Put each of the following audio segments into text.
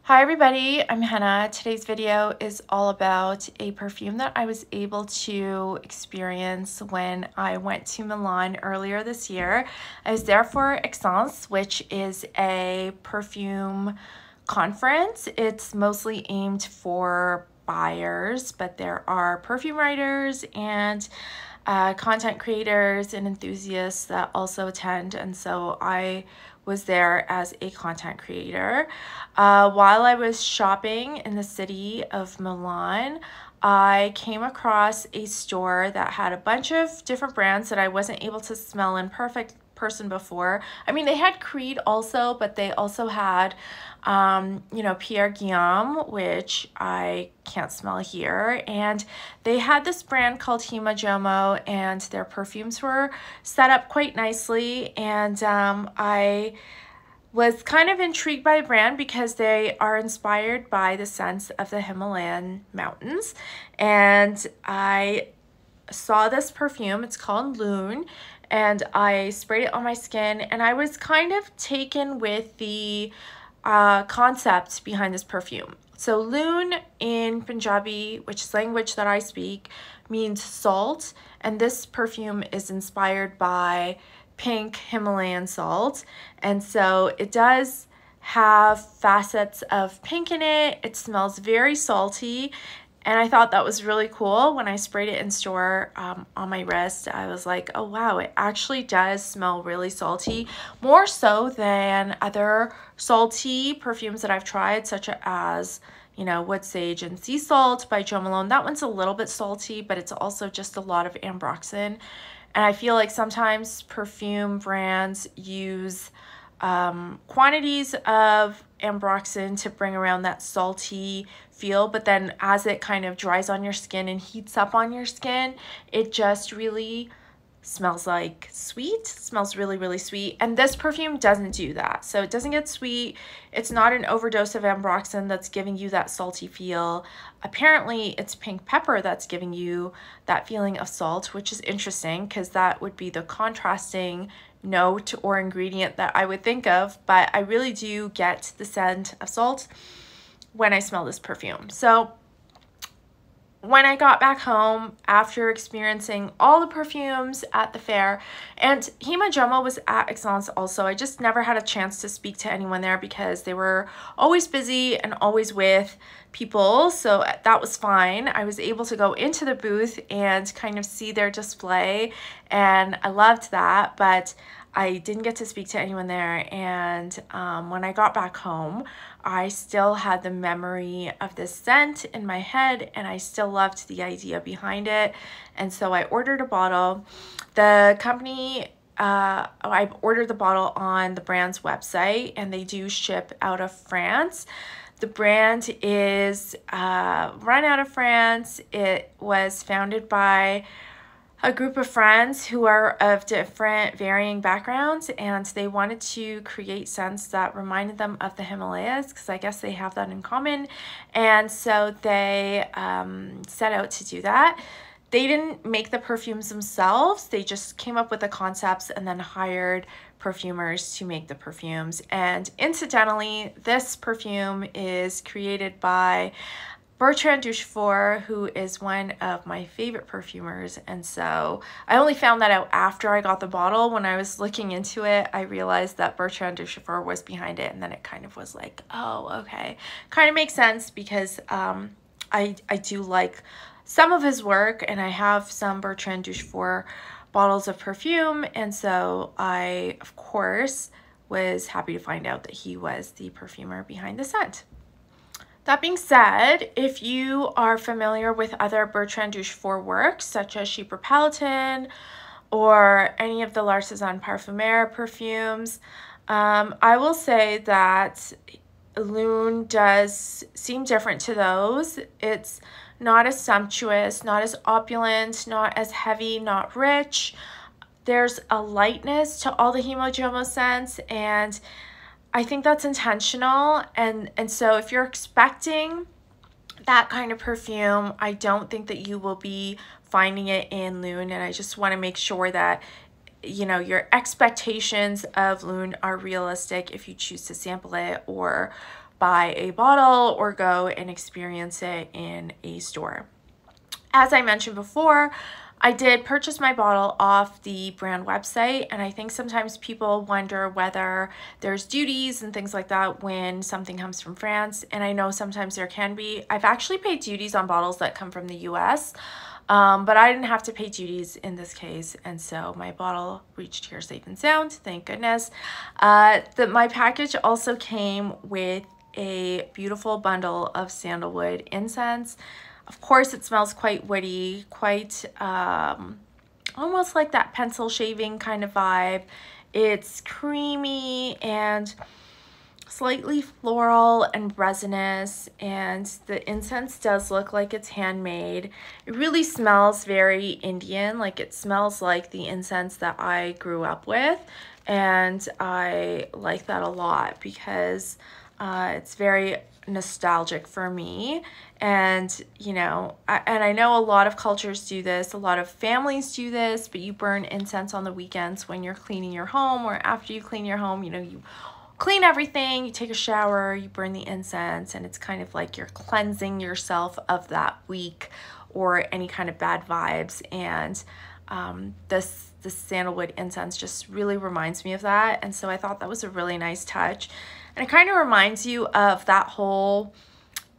Hi everybody, I'm Hannah. Today's video is all about a perfume that I was able to experience when I went to Milan earlier this year. I was there for Essence, which is a perfume conference. It's mostly aimed for buyers, but there are perfume writers and content creators and enthusiasts that also attend, and so I was there as a content creator. While I was shopping in the city of Milan, I came across a store that had a bunch of different brands that I wasn't able to smell in person before. I mean, they had Creed also, but they also had Pierre Guillaume, which I can't smell here, and they had this brand called Hima Jomo, and their perfumes were set up quite nicely, and I was kind of intrigued by the brand because they are inspired by the scents of the Himalayan mountains, and I saw this perfume. It's called Loon, and I sprayed it on my skin, and I was kind of taken with the concept behind this perfume. So Loon in Punjabi, which is language that I speak, means salt, and this perfume is inspired by pink Himalayan salt, and so it does have facets of pink in it. It smells very salty, and I thought that was really cool. When I sprayed it in store on my wrist, I was like, oh wow, it actually does smell really salty, more so than other salty perfumes that I've tried, such as Wood Sage and Sea Salt by Jo Malone. That one's a little bit salty, but it's also just a lot of ambroxan. And I feel like sometimes perfume brands use quantities of ambroxan to bring around that salty feel, but then as it kind of dries on your skin and heats up on your skin, it just really smells like sweet, smells really, really sweet. And this perfume doesn't do that. So it doesn't get sweet. It's not an overdose of ambroxan that's giving you that salty feel. Apparently it's pink pepper that's giving you that feeling of salt, which is interesting because that would be the contrasting note or ingredient that I would think of, but I really do get the scent of salt when I smell this perfume. So when I got back home after experiencing all the perfumes at the fair, and Hima Jomo was at Essence also, I just never had a chance to speak to anyone there because they were always busy and always with people, so that was fine. I was able to go into the booth and kind of see their display, and I loved that, but I didn't get to speak to anyone there. And when I got back home, I still had the memory of this scent in my head, and I still loved the idea behind it. And so I ordered a bottle. The company, I ordered the bottle on the brand's website, and they do ship out of France. The brand is run out of France. It was founded by a group of friends who are of different varying backgrounds, and they wanted to create scents that reminded them of the Himalayas because I guess they have that in common, and so they set out to do that. They didn't make the perfumes themselves. They just came up with the concepts and then hired perfumers to make the perfumes. And incidentally, this perfume is created by Bertrand Duchafour, who is one of my favorite perfumers, and so I only found that out after I got the bottle. When I was looking into it, I realized that Bertrand Duchafour was behind it, and then it kind of was like, oh, okay. Kind of makes sense because I do like some of his work, and I have some Bertrand Duchafour bottles of perfume, and so I, of course, was happy to find out that he was the perfumer behind the scent. That being said, if you are familiar with other Bertrand Duchafour works, such as Chypre Palatin or any of the L'Artisan Parfumeur perfumes, I will say that Loon does seem different to those. It's not as sumptuous, not as opulent, not as heavy, not rich. There's a lightness to all the Himo Jomo scents, and I think that's intentional, and so if you're expecting that kind of perfume, I don't think that you will be finding it in Loon, and I just want to make sure that your expectations of Loon are realistic if you choose to sample it or buy a bottle or go and experience it in a store. As I mentioned before, I did purchase my bottle off the brand website, and I think sometimes people wonder whether there's duties and things like that when something comes from France, and I know sometimes there can be. I've actually paid duties on bottles that come from the US, but I didn't have to pay duties in this case, and so my bottle reached here safe and sound, thank goodness. My package also came with a beautiful bundle of sandalwood incense. Of course, it smells quite woody, quite almost like that pencil shaving kind of vibe. It's creamy and slightly floral and resinous, and the incense does look like it's handmade. It really smells very Indian, like it smells like the incense that I grew up with, and I like that a lot because it's very nostalgic for me. And you know, I know a lot of cultures do this, a lot of families do this, but you burn incense on the weekends when you're cleaning your home, or after you clean your home. You know, you clean everything, you take a shower, you burn the incense, and it's kind of like you're cleansing yourself of that week or any kind of bad vibes. And this sandalwood incense just really reminds me of that, and so I thought that was a really nice touch. And it kind of reminds you of that whole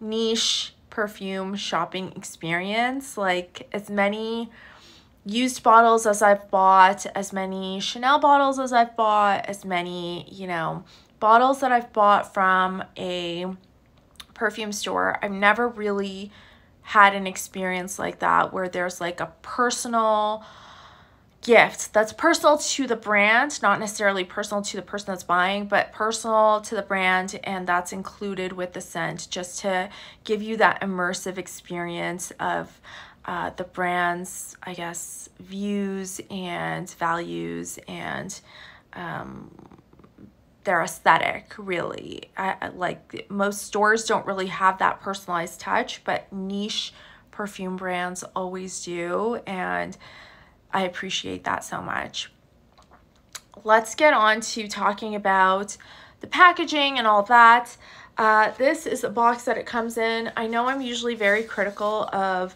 niche perfume shopping experience. Like, as many used bottles as I've bought, as many Chanel bottles as I've bought, as many, you know, bottles that I've bought from a perfume store, I've never really had an experience like that where there's like a personal gift that's personal to the brand, not necessarily personal to the person that's buying, but personal to the brand, and that's included with the scent, just to give you that immersive experience of the brand's, I guess, views and values and their aesthetic, really. Like, most stores don't really have that personalized touch, but niche perfume brands always do, and I appreciate that so much. Let's get on to talking about the packaging and all that. This is a box that it comes in. I know I'm usually very critical of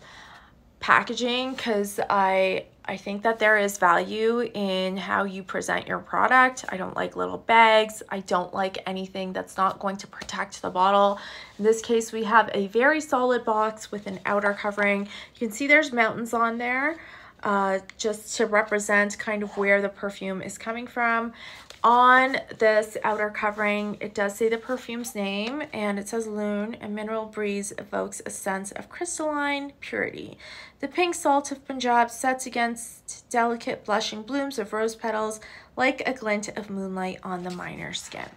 packaging because I think that there is value in how you present your product. I don't like little bags. I don't like anything that's not going to protect the bottle. In this case, we have a very solid box with an outer covering. You can see there's mountains on there, just to represent kind of where the perfume is coming from. On this outer covering, it does say the perfume's name, and it says Loon, and Mineral Breeze evokes a sense of crystalline purity. The pink salt of Punjab sets against delicate blushing blooms of rose petals like a glint of moonlight on the miner skin.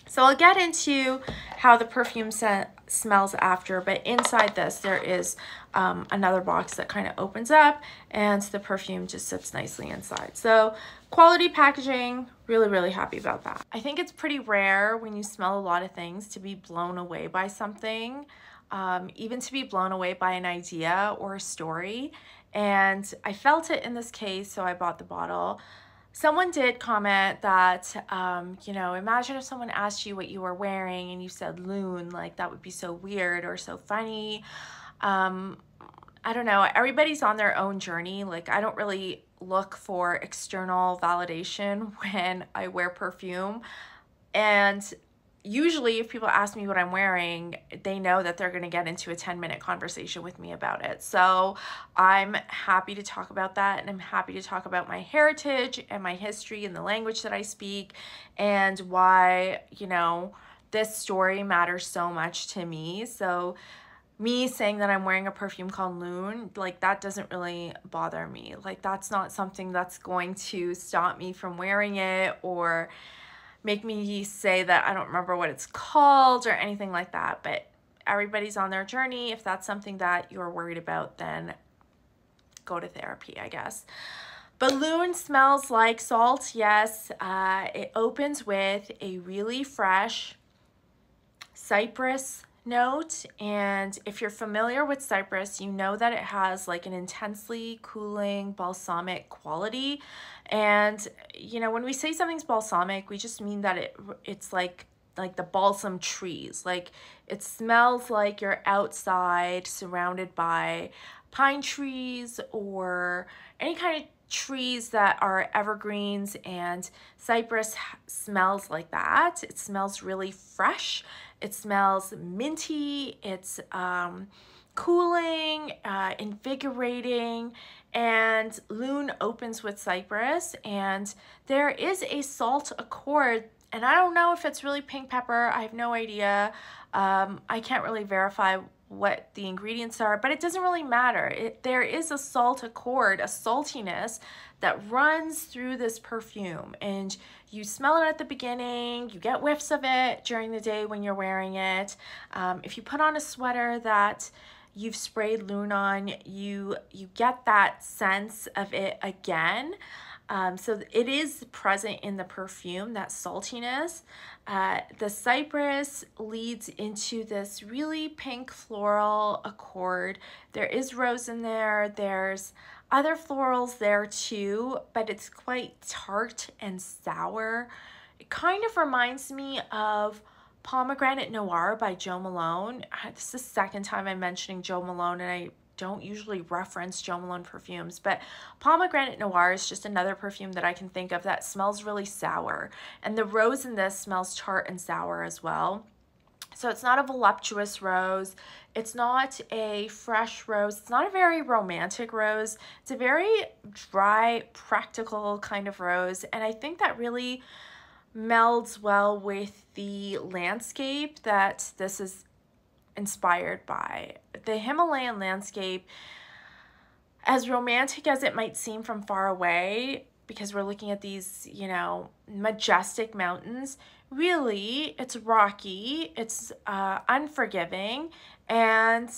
So I'll get into how the perfume smells after, but inside this there is another box that kind of opens up, and the perfume just sits nicely inside. So quality packaging, really happy about that. I think it's pretty rare when you smell a lot of things to be blown away by something, even to be blown away by an idea or a story, and I felt it in this case, so I bought the bottle. Someone did comment that, you know, imagine if someone asked you what you were wearing and you said Loon, like that would be so weird or so funny. I don't know, everybody's on their own journey. Like, I don't really look for external validation when I wear perfume. And usually if people ask me what I'm wearing, they know that they're going to get into a 10-minute conversation with me about it. So I'm happy to talk about that, and I'm happy to talk about my heritage and my history and the language that I speak, and why, you know, this story matters so much to me. So me saying that I'm wearing a perfume called Loon, like, that doesn't really bother me. Like, that's not something that's going to stop me from wearing it or make me say that I don't remember what it's called or anything like that. But everybody's on their journey. If that's something that you're worried about, then go to therapy, I guess. But Loon smells like salt, yes. It opens with a really fresh cypress note, and if you're familiar with cypress, you know that it has like an intensely cooling balsamic quality. And you know, when we say something's balsamic, we just mean that it's like like the balsam trees. Like it smells like you're outside surrounded by pine trees or any kind of trees that are evergreens, and cypress smells like that. It smells really fresh. It smells minty. It's cooling, invigorating, and Loon opens with cypress, and there is a salt accord, and I don't know if it's really pink pepper. I have no idea. I can't really verify what the ingredients are, but it doesn't really matter. There is a salt accord, a saltiness that runs through this perfume, and you smell it at the beginning, you get whiffs of it during the day when you're wearing it. If you put on a sweater that you've sprayed Loon on, you get that sense of it again. So it is present in the perfume, that saltiness. The cypress leads into this really pink floral accord. There is rose in there. There's other florals there too, but it's quite tart and sour. It kind of reminds me of Pomegranate Noir by Jo Malone. This is the second time I'm mentioning Jo Malone, and I don't usually reference Jo Malone perfumes, but Pomegranate Noir is just another perfume that I can think of that smells really sour. And the rose in this smells tart and sour as well. So it's not a voluptuous rose. It's not a fresh rose. It's not a very romantic rose. It's a very dry, practical kind of rose. And I think that really melds well with the landscape that this is inspired by. The Himalayan landscape, as romantic as it might seem from far away, because we're looking at these, you know, majestic mountains, really it's rocky, it's unforgiving, and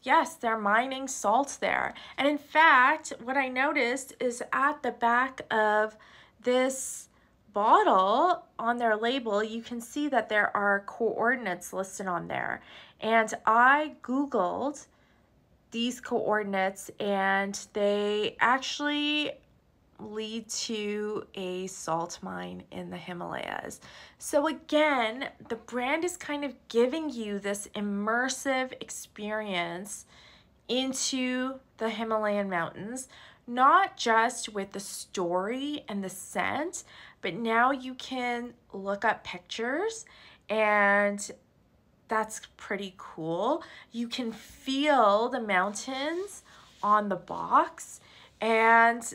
yes, they're mining salt there. And in fact, what I noticed is at the back of this bottle on their label, you can see that there are coordinates listed on there. And I Googled these coordinates, and they actually lead to a salt mine in the Himalayas. So again, the brand is kind of giving you this immersive experience into the Himalayan mountains, not just with the story and the scent, but now you can look up pictures, and that's pretty cool. You can feel the mountains on the box, and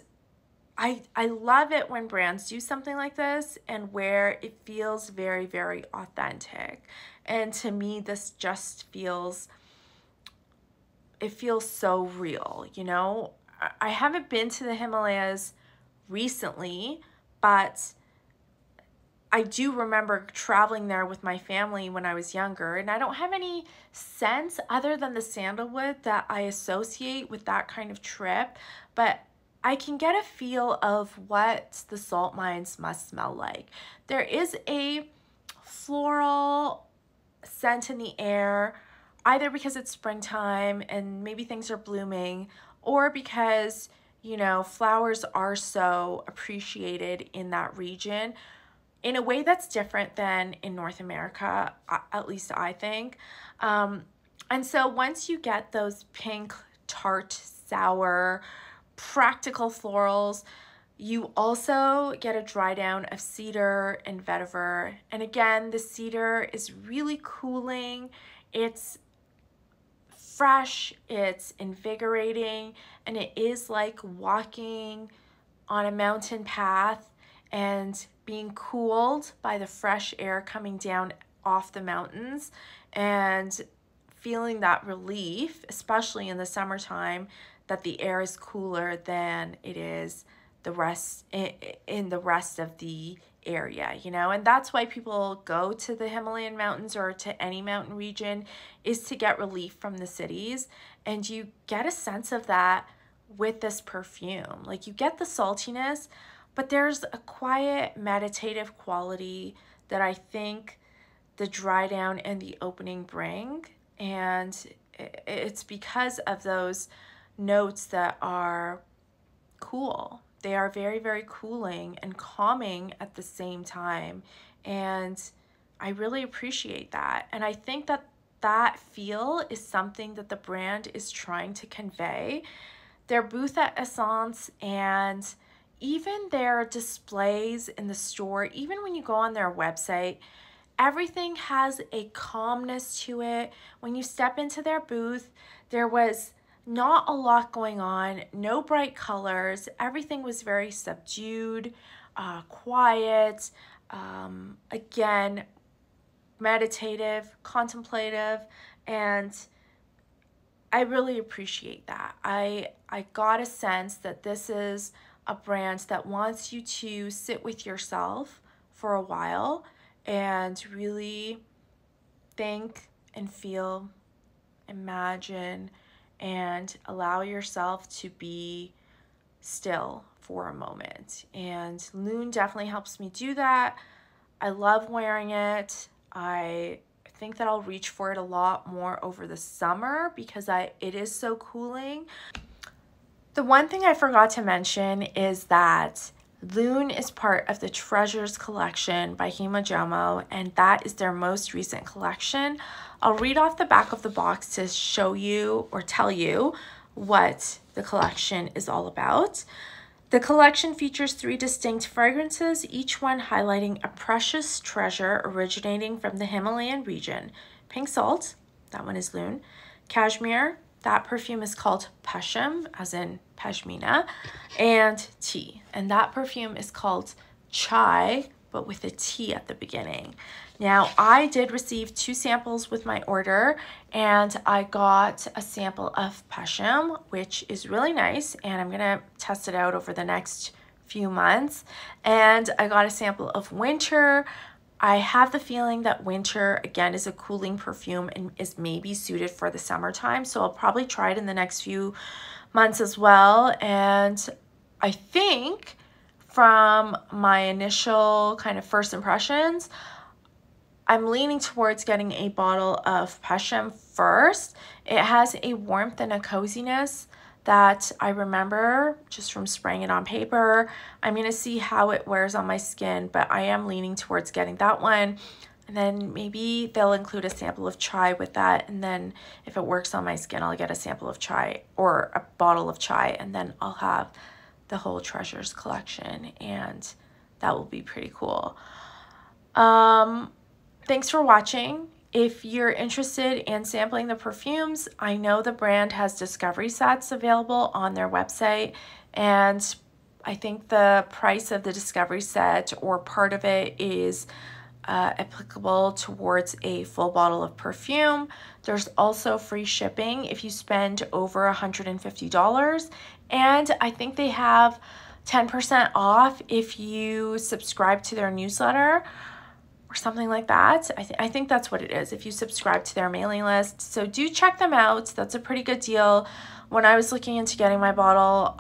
I love it when brands do something like this and where it feels very, very authentic. And to me, this just feels, it feels so real, you know? I haven't been to the Himalayas recently, but I do remember traveling there with my family when I was younger, and I don't have any sense other than the sandalwood that I associate with that kind of trip, but I can get a feel of what the salt mines must smell like. There is a floral scent in the air, either because it's springtime and maybe things are blooming, or because, you know, flowers are so appreciated in that region in a way that's different than in North America, at least I think. And so once you get those pink, tart, sour, practical florals, you also get a dry down of cedar and vetiver. And again, the cedar is really cooling. It's fresh, it's invigorating, and it is like walking on a mountain path and being cooled by the fresh air coming down off the mountains and feeling that relief, especially in the summertime, that the air is cooler than it is the rest in the rest of the area, you know. And that's why people go to the Himalayan mountains or to any mountain region, is to get relief from the cities. And you get a sense of that with this perfume. Like, you get the saltiness, but there's a quiet meditative quality that I think the dry down and the opening bring. And it's because of those notes that are cool. They are very, very cooling and calming at the same time. And I really appreciate that. And I think that that feel is something that the brand is trying to convey. Their booth at Essence and even their displays in the store, even when you go on their website, everything has a calmness to it. When you step into their booth, there was not a lot going on, no bright colors. Everything was very subdued, quiet, again, meditative, contemplative, and I really appreciate that. I got a sense that this is a brand that wants you to sit with yourself for a while and really think and feel, imagine, and allow yourself to be still for a moment. And Loon definitely helps me do that. I love wearing it. I think that I'll reach for it a lot more over the summer because it is so cooling. The one thing I forgot to mention is that Loon is part of the Treasures collection by Hima Jomo, and that is their most recent collection. I'll read off the back of the box to show you or tell you what the collection is all about. The collection features 3 distinct fragrances, each one highlighting a precious treasure originating from the Himalayan region. Pink salt, that one is Loon. Cashmere, that perfume is called Pashm, as in pashmina. And tea, and that perfume is called Chai, but with a T at the beginning. Now, I did receive 2 samples with my order, and I got a sample of Pashm, which is really nice, and I'm gonna test it out over the next few months. And I got a sample of Winter. I have the feeling that Winter, again, is a cooling perfume and is maybe suited for the summertime, so I'll probably try it in the next few months as well. And I think from my initial kind of first impressions, I'm leaning towards getting a bottle of Pashm first. It has a warmth and a coziness that I remember just from spraying it on paper. I'm going to see how it wears on my skin, but I am leaning towards getting that one. And then maybe they'll include a sample of Chai with that. And then if it works on my skin, I'll get a sample of Chai or a bottle of Chai. And then I'll have the whole Treasures collection. And that will be pretty cool. Thanks for watching. If you're interested in sampling the perfumes, I know the brand has discovery sets available on their website, and I think the price of the discovery set or part of it is applicable towards a full bottle of perfume. There's also free shipping if you spend over $150, and I think they have 10% off if you subscribe to their newsletter or something like that. I think that's what it is, if you subscribe to their mailing list. So do check them out. That's a pretty good deal. When I was looking into getting my bottle,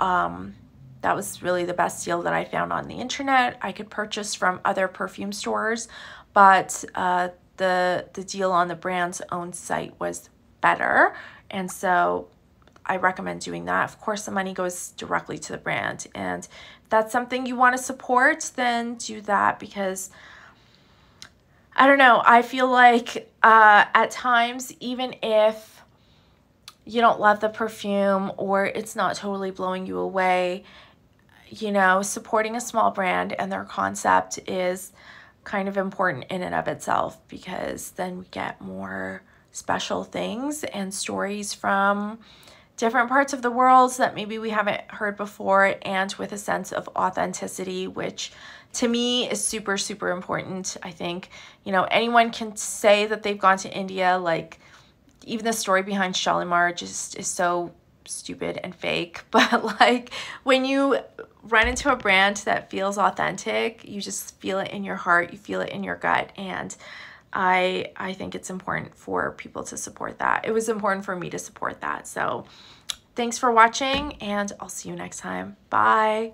that was really the best deal that I found on the internet. I could purchase from other perfume stores, but the deal on the brand's own site was better. And so I recommend doing that. Of course, the money goes directly to the brand. And if that's something you want to support, then do that, because I don't know, I feel like at times, even if you don't love the perfume or it's not totally blowing you away, you know, supporting a small brand and their concept is kind of important in and of itself, because then we get more special things and stories from different parts of the world that maybe we haven't heard before, and with a sense of authenticity, which to me is super, super important. I think, you know, anyone can say that they've gone to India, like even the story behind Shalimar just is so stupid and fake, but like when you run into a brand that feels authentic, you just feel it in your heart, you feel it in your gut, and I think it's important for people to support that. It was important for me to support that. So thanks for watching, and I'll see you next time. Bye.